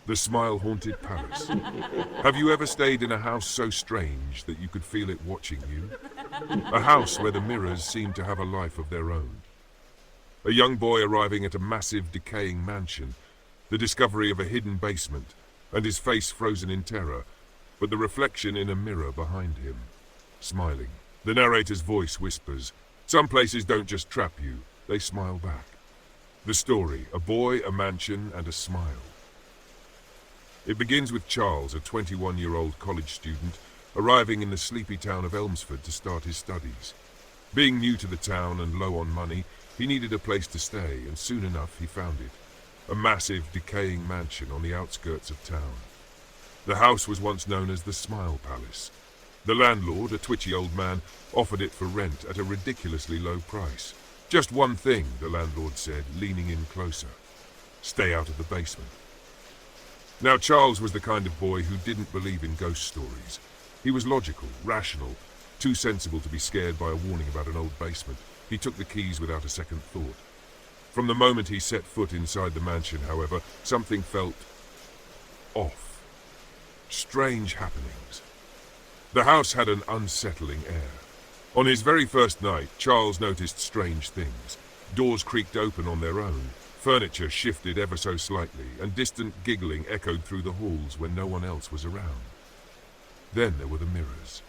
The smile-haunted palace. Have you ever stayed in a house so strange that you could feel it watching you? A house where the mirrors seemed to have a life of their own. A young boy arriving at a massive, decaying mansion, the discovery of a hidden basement, and his face frozen in terror, but the reflection in a mirror behind him, smiling. The narrator's voice whispers, "Some places don't just trap you, they smile back." The story, a boy, a mansion, and a smile. It begins with Charles, a 21-year-old college student, arriving in the sleepy town of Elmsford to start his studies. Being new to the town and low on money, he needed a place to stay, and soon enough he found it. A massive, decaying mansion on the outskirts of town. The house was once known as the Smile Palace. The landlord, a twitchy old man, offered it for rent at a ridiculously low price. "Just one thing," the landlord said, leaning in closer. "Stay out of the basement." Now Charles was the kind of boy who didn't believe in ghost stories. He was logical, rational, too sensible to be scared by a warning about an old basement. He took the keys without a second thought. From the moment he set foot inside the mansion, however, something felt off. Strange happenings. The house had an unsettling air. On his very first night, Charles noticed strange things. Doors creaked open on their own, furniture shifted ever so slightly, and distant giggling echoed through the halls when no one else was around. Then there were the mirrors.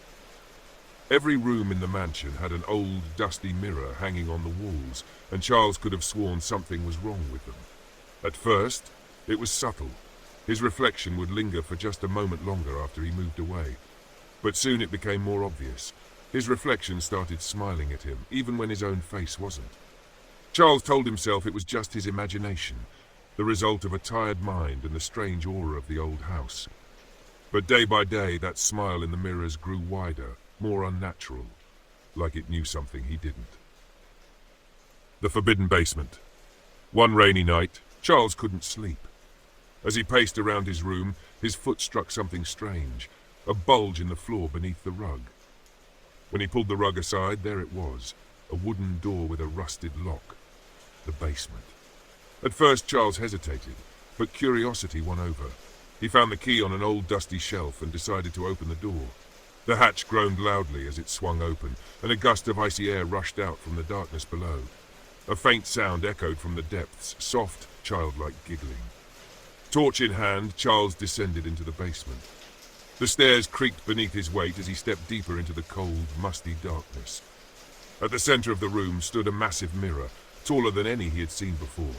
Every room in the mansion had an old, dusty mirror hanging on the walls, and Charles could have sworn something was wrong with them. At first, it was subtle. His reflection would linger for just a moment longer after he moved away. But soon it became more obvious. His reflection started smiling at him, even when his own face wasn't. Charles told himself it was just his imagination, the result of a tired mind and the strange aura of the old house. But day by day, that smile in the mirrors grew wider, more unnatural, like it knew something he didn't. The forbidden basement. One rainy night, Charles couldn't sleep. As he paced around his room, his foot struck something strange, a bulge in the floor beneath the rug. When he pulled the rug aside, there it was, a wooden door with a rusted lock. The basement. At first, Charles hesitated, but curiosity won over. He found the key on an old dusty shelf and decided to open the door. The hatch groaned loudly as it swung open, and a gust of icy air rushed out from the darkness below. A faint sound echoed from the depths, soft, childlike giggling. Torch in hand, Charles descended into the basement. The stairs creaked beneath his weight as he stepped deeper into the cold, musty darkness. At the center of the room stood a massive mirror, taller than any he had seen before.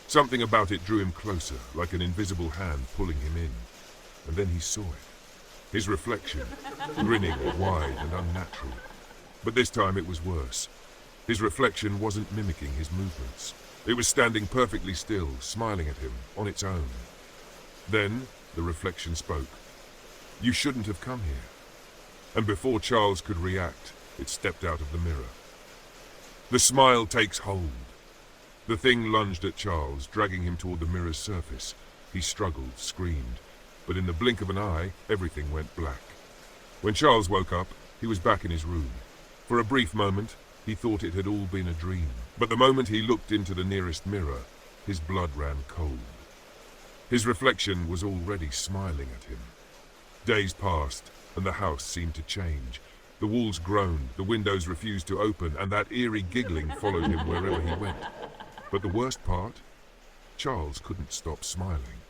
Something about it drew him closer, like an invisible hand pulling him in. And then he saw it. His reflection, grinning, wide and unnatural. But this time it was worse. His reflection wasn't mimicking his movements. It was standing perfectly still, smiling at him, on its own. Then the reflection spoke. "You shouldn't have come here." And before Charles could react, it stepped out of the mirror. The smile takes hold. The thing lunged at Charles, dragging him toward the mirror's surface. He struggled, screamed, but in the blink of an eye, everything went black. When Charles woke up, he was back in his room. For a brief moment, he thought it had all been a dream. But the moment he looked into the nearest mirror, his blood ran cold. His reflection was already smiling at him. Days passed, and the house seemed to change. The walls groaned, the windows refused to open, and that eerie giggling followed him wherever he went. But the worst part? Charles couldn't stop smiling.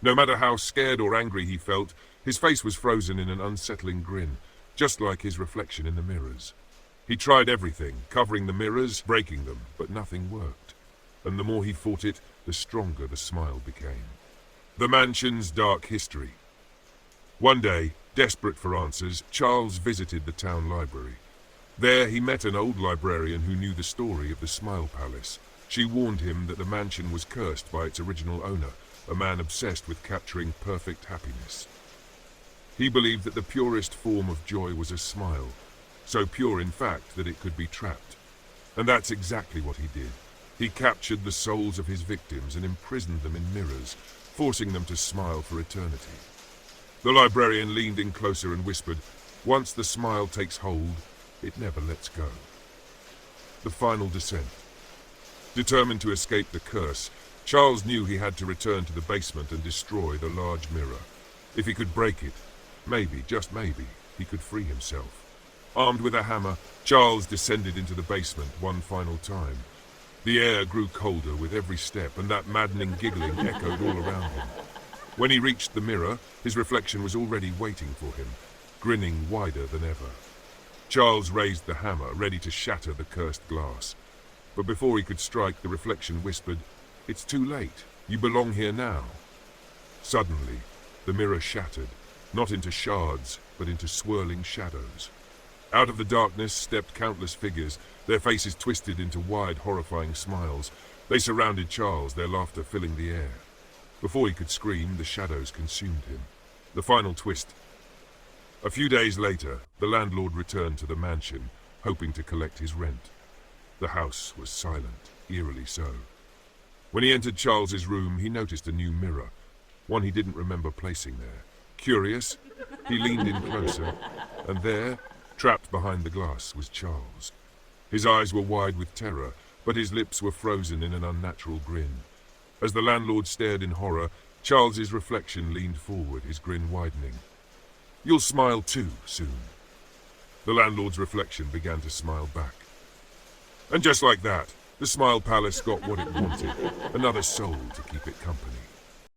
No matter how scared or angry he felt, his face was frozen in an unsettling grin, just like his reflection in the mirrors. He tried everything, covering the mirrors, breaking them, but nothing worked. And the more he fought it, the stronger the smile became. The mansion's dark history. One day, desperate for answers, Charles visited the town library. There he met an old librarian who knew the story of the Smile Palace. She warned him that the mansion was cursed by its original owner, a man obsessed with capturing perfect happiness. He believed that the purest form of joy was a smile, so pure in fact that it could be trapped. And that's exactly what he did. He captured the souls of his victims and imprisoned them in mirrors, forcing them to smile for eternity. The librarian leaned in closer and whispered, "Once the smile takes hold, it never lets go." The final descent. Determined to escape the curse, Charles knew he had to return to the basement and destroy the large mirror. If he could break it, maybe, just maybe, he could free himself. Armed with a hammer, Charles descended into the basement one final time. The air grew colder with every step, and that maddening giggling echoed all around him. When he reached the mirror, his reflection was already waiting for him, grinning wider than ever. Charles raised the hammer, ready to shatter the cursed glass. But before he could strike, the reflection whispered, "It's too late. You belong here now." Suddenly, the mirror shattered, not into shards, but into swirling shadows. Out of the darkness stepped countless figures, their faces twisted into wide, horrifying smiles. They surrounded Charles, their laughter filling the air. Before he could scream, the shadows consumed him. The final twist. A few days later, the landlord returned to the mansion, hoping to collect his rent. The house was silent, eerily so. When he entered Charles's room, he noticed a new mirror, one he didn't remember placing there. Curious, he leaned in closer, and there, trapped behind the glass, was Charles. His eyes were wide with terror, but his lips were frozen in an unnatural grin. As the landlord stared in horror, Charles's reflection leaned forward, his grin widening. "You'll smile too, soon." The landlord's reflection began to smile back. And just like that, the Smile Palace got what it wanted, another soul to keep it company.